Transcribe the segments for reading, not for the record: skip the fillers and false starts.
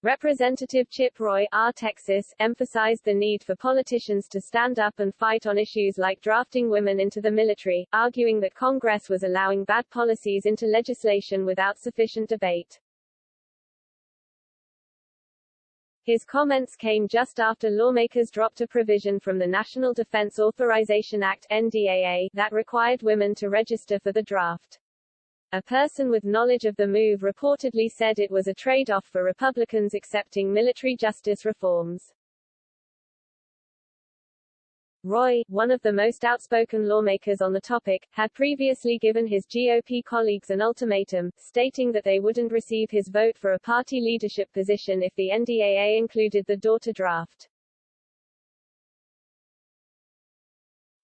Representative Chip Roy, R. Texas, emphasized the need for politicians to stand up and fight on issues like drafting women into the military, arguing that Congress was allowing bad policies into legislation without sufficient debate. His comments came just after lawmakers dropped a provision from the National Defense Authorization Act (NDAA) that required women to register for the draft. A person with knowledge of the move reportedly said it was a trade-off for Republicans accepting military justice reforms. Roy, one of the most outspoken lawmakers on the topic, had previously given his GOP colleagues an ultimatum, stating that they wouldn't receive his vote for a party leadership position if the NDAA included the daughter draft.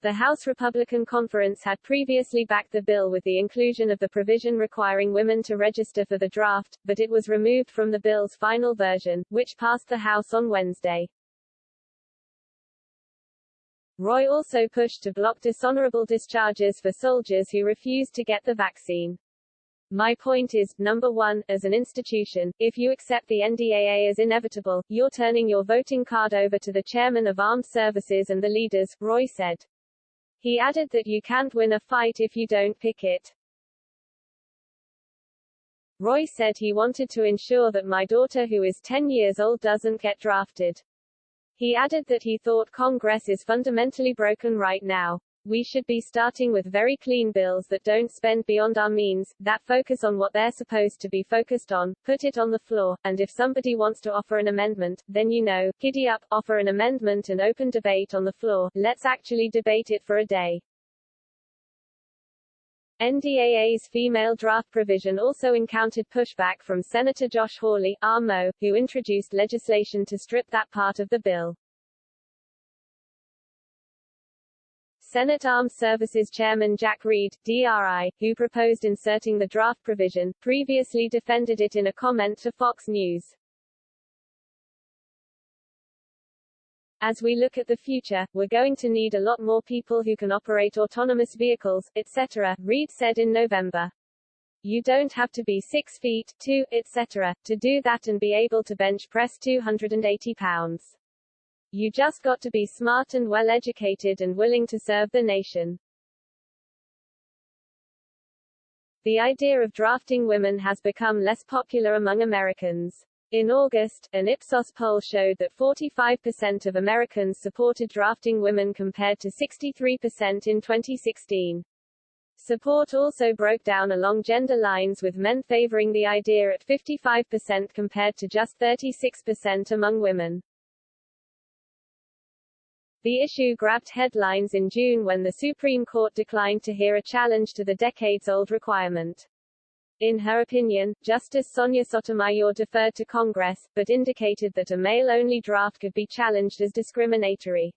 The House Republican Conference had previously backed the bill with the inclusion of the provision requiring women to register for the draft, but it was removed from the bill's final version, which passed the House on Wednesday. Roy also pushed to block dishonorable discharges for soldiers who refused to get the vaccine. My point is, number one, as an institution, if you accept the NDAA as inevitable, you're turning your voting card over to the chairman of armed services and the leaders, Roy said. He added that you can't win a fight if you don't pick it. Roy said he wanted to ensure that my daughter, who is 10 years old, doesn't get drafted. He added that he thought Congress is fundamentally broken right now. We should be starting with very clean bills that don't spend beyond our means, that focus on what they're supposed to be focused on, put it on the floor, and if somebody wants to offer an amendment, then giddy up, offer an amendment and open debate on the floor, let's actually debate it for a day. NDAA's female draft provision also encountered pushback from Senator Josh Hawley, RMO, who introduced legislation to strip that part of the bill. Senate Armed Services Chairman Jack Reed, DRI, who proposed inserting the draft provision, previously defended it in a comment to Fox News. As we look at the future, we're going to need a lot more people who can operate autonomous vehicles, etc., Reed said in November. You don't have to be 6 feet, 2, etc., to do that and be able to bench press 280 pounds. You just got to be smart and well-educated and willing to serve the nation. The idea of drafting women has become less popular among Americans. In August, an Ipsos poll showed that 45% of Americans supported drafting women compared to 63% in 2016. Support also broke down along gender lines, with men favoring the idea at 55% compared to just 36% among women. The issue grabbed headlines in June when the Supreme Court declined to hear a challenge to the decades-old requirement. In her opinion, Justice Sonia Sotomayor deferred to Congress, but indicated that a male-only draft could be challenged as discriminatory.